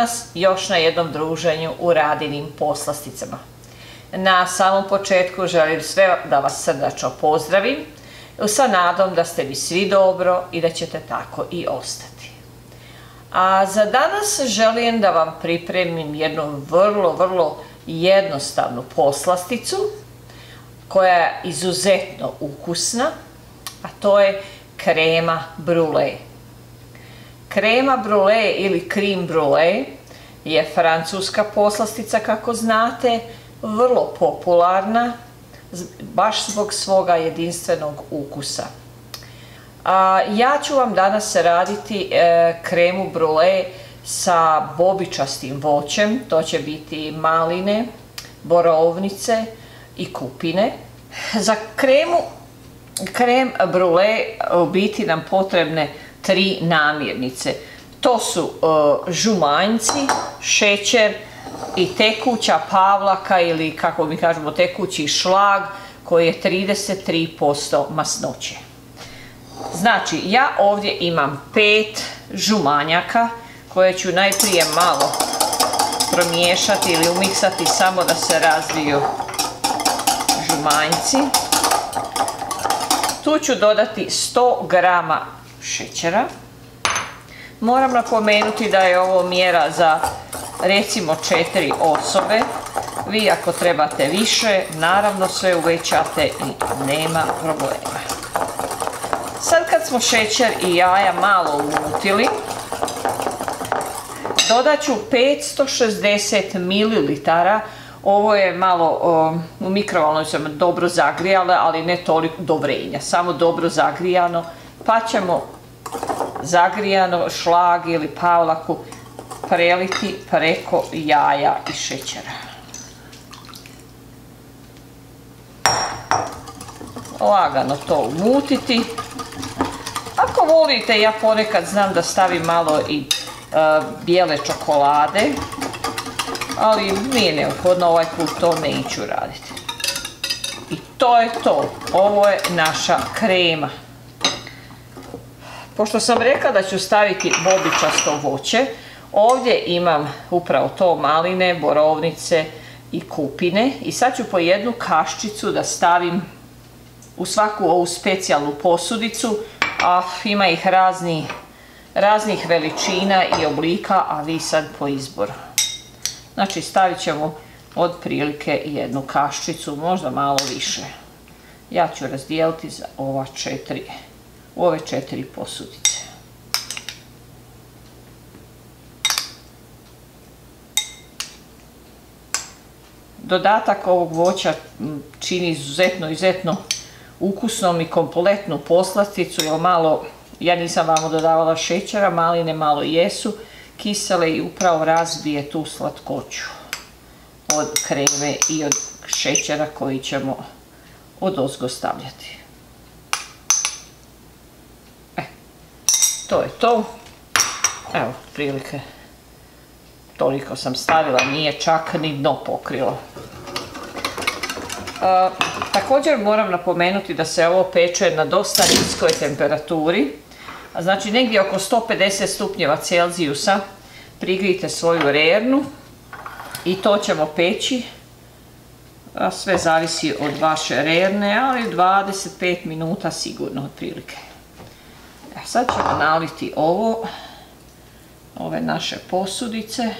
danas još na jednom druženju u Radinim poslasticama. Na samom početku želim sve da vas srdačno pozdravim sa nadom da ste mi svi dobro i da ćete tako i ostati. A za danas želim da vam pripremim jednu vrlo jednostavnu poslasticu koja je izuzetno ukusna, a to je krema brule. Krema brule ili cream brule je francuska poslastica, kako znate, vrlo popularna baš zbog svoga jedinstvenog ukusa. Ja ću vam danas raditi kremu brule sa bobičastim voćem, to će biti maline, borovnice i kupine. Za krem brule u biti nam potrebne 3 namirnice. To su žumanjci, šećer i tekuća pavlaka ili kako mi kažemo tekući šlag koji je 33% masnoće. Znači ja ovdje imam 5 žumanjaka koje ću najprije malo promiješati ili umiksati samo da se razviju žumanjci. Tu ću dodati 100 grama šećera. Moram napomenuti da je ovo mjera za recimo 4 osobe. Vi ako trebate više, naravno sve uvećate i nema problema. Sad kad smo šećer i jaja malo umutili, dodat ću 560 ml. Ovo je malo u mikrovalnoj sam dobro zagrijala, ali ne toliko do vrenja, samo dobro zagrijano, pa ćemo zagrijano šlag ili pavlaku preliti preko jaja i šećera. Lagano to umutiti. Ako volite, ja ponekad znam da stavim malo i bijele čokolade, ali nije neophodno, ovaj put to neću raditi. I to je to. Ovo je naša krema. Pošto sam rekla da ću staviti bobičasto voće, ovdje imam upravo to maline, borovnice i kupine i sad ću po jednu kaščicu da stavim u svaku ovu specijalnu posudicu, a ima ih raznih veličina i oblika, a vi sad po izboru. Znači stavit ćemo otprilike jednu kaščicu, možda malo više. Ja ću razdijeliti za ove 4 posudice. Dodatak ovog voća čini izuzetno ukusnom i kompletnu poslasticu, jer malo, ja nisam vamo dodavala šećera, maline malo jesu kisele i upravo razbije tu slatkoću od kreme i od šećera koji ćemo odozgo stavljati. To je to. Evo, prilike toliko sam stavila, nije čak ni dno pokrilo. Također moram napomenuti da se ovo peče na dosta niskoj temperaturi, znači negdje oko 150 stupnjeva Celzijusa. Prigrijte svoju rernu i to ćemo peći, sve zavisi od vaše rerne, ali 25 minuta sigurno otprilike. Sad ćemo naliti ove naše posudice.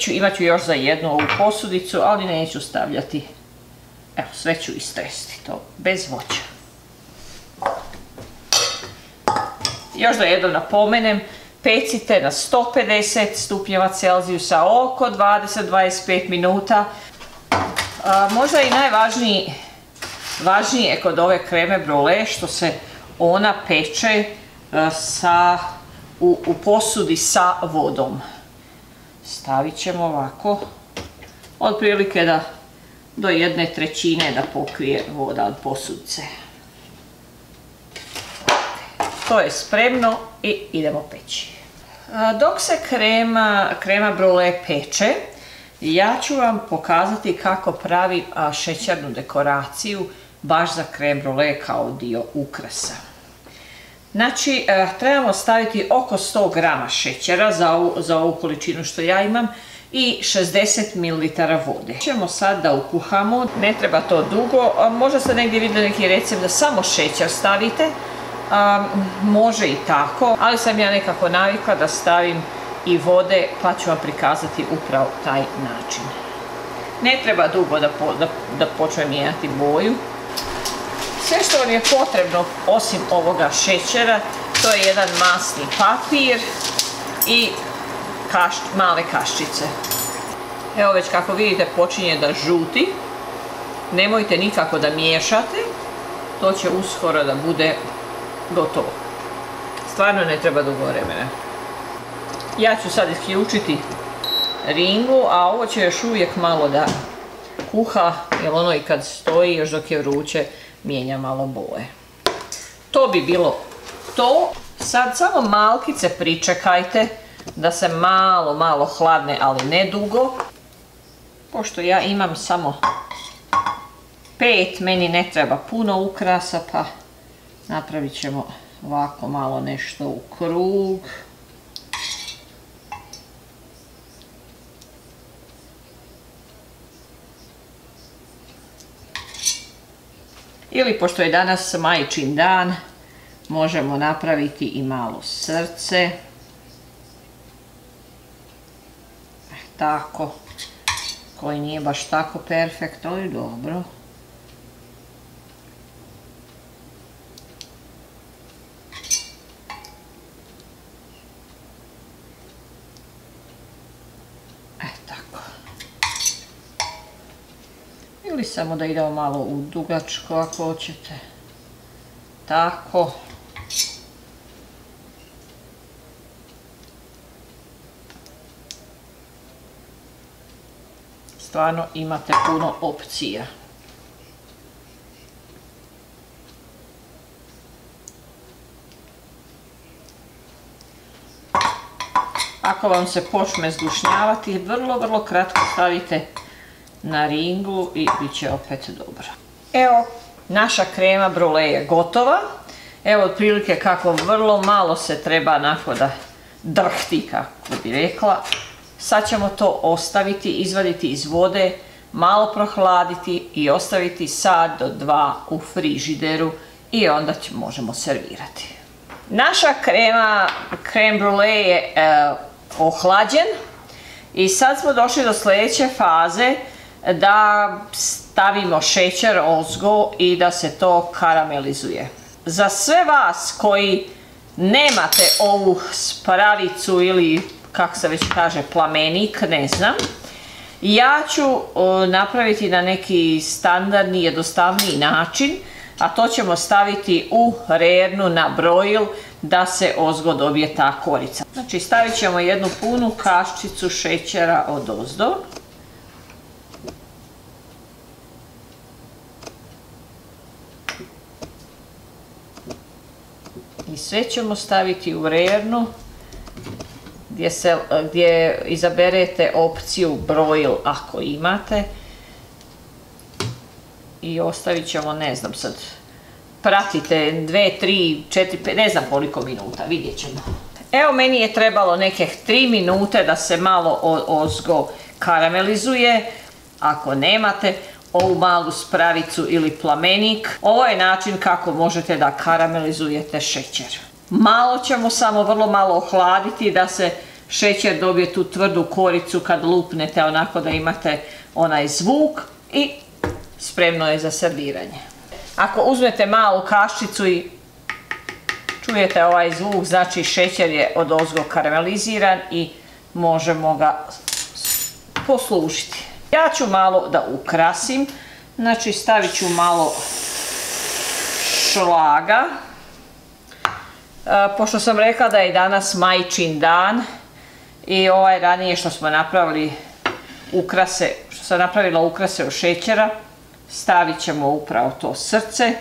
Imat ću još za jednu ovu posudicu, ali neću stavljati. Evo, sve ću istresti to, bez voća. Još da jednom napomenem, pecite na 150 stupnjeva Celzijusa oko 20-25 minuta. Možda i najvažnije kod ove kreme brule što se ona peče u posudi sa vodom. Stavit ćemo ovako, otprilike do 1/3 da pokrije voda od posudice. To je spremno i idemo peći. Dok se krema brule peče, ja ću vam pokazati kako pravim šećernu dekoraciju baš za krem brule kao dio ukrasa. Znači, trebamo staviti oko 100 grama šećera za ovu količinu što ja imam i 60 ml vode. Ćemo sad da ukuhamo, ne treba to dugo, možda ste negdje vidjeli neki recept da samo šećer stavite, može i tako, ali sam ja nekako navikla da stavim i vode, pa ću vam prikazati upravo taj način. Ne treba dugo da počne mijenjati boju. Sve što vam je potrebno osim ovoga šećera, to je jedan masni papir i male kaščice. Evo već kako vidite počinje da žuti. Nemojte nikako da miješate, to će uskoro da bude gotovo. Stvarno ne treba dugo vremena. Ja ću sad isključiti ringu, a ovo će još uvijek malo da kuha, jer ono i kad stoji još dok je vruće mijenja malo boje. To bi bilo to. Sad samo malkice pričekajte da se malo hladne, ali ne dugo. Pošto ja imam samo 5, meni ne treba puno ukrasa, pa napravit ćemo ovako malo nešto u krug. Ili pošto je danas majčin dan, možemo napraviti i malo srce. Tako, koji nije baš tako perfekt, ali dobro. Tako. Ili samo da idemo malo u dugačko ako hoćete. Tako. Stvarno imate puno opcija. Ako vam se počne zgušnjavati, vrlo kratko stavite na ringu i bit će opet dobro. Evo, naša krema brule je gotova. Evo otprilike kako vrlo malo se treba onako da drhti, kako bi rekla. Sad ćemo to ostaviti, izvaditi iz vode, malo prohladiti i ostaviti sat do 2 u frižideru i onda možemo servirati. Naša krem brule je ohlađen i sad smo došli do sljedeće faze da stavimo šećer ozgo i da se to karamelizuje. Za sve vas koji nemate ovu spravicu ili kako se već kaže plamenik, ne znam, ja ću napraviti na neki standardni, jednostavniji način, a to ćemo staviti u rernu na broil da se ozgo dobije ta korica. Znači stavit ćemo jednu punu kaščicu šećera odozdo. I sve ćemo staviti u rernu gdje izaberete opciju broil ako imate. I ostavit ćemo, ne znam sad, pratite 2, 3, 4, 5, ne znam koliko minuta, vidjet ćemo. Evo meni je trebalo neke 3 minute da se malo ozgo karamelizuje. Ako nemate ovu malu spravicu ili plamenik, ovo je način kako možete da karamelizujete šećer. Malo ćemo samo vrlo malo ohladiti da se šećer dobije tu tvrdu koricu kad lupnete, onako da imate onaj zvuk i spremno je za serviranje. Ako uzmete malu kaščicu i čujete ovaj zvuk, znači šećer je odozgo karameliziran i možemo ga poslužiti. Ja ću malo da ukrasim, znači stavit ću malo šlaga. Pošto sam rekla da je danas majčin dan i ranije što smo napravili ukrase, što sam napravila ukrase od šećera, stavit ćemo upravo to srce,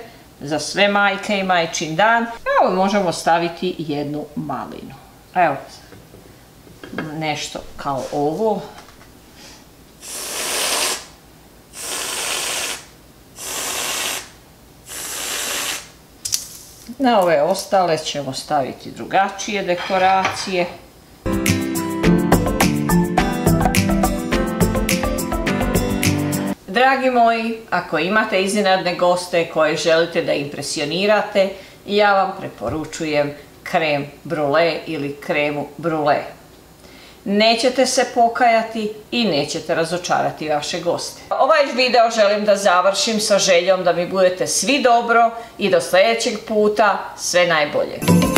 za sve majke i majčin dan. Evo možemo staviti jednu malinu. Evo, nešto kao ovo. Na ove ostale ćemo staviti drugačije dekoracije. Dragi moji, ako imate iznenadne goste koje želite da impresionirate, ja vam preporučujem krem brule ili kremu brule. Nećete se pokajati i nećete razočarati vaše goste. Ovaj video želim da završim sa željom da mi budete svi dobro i do sljedećeg puta sve najbolje.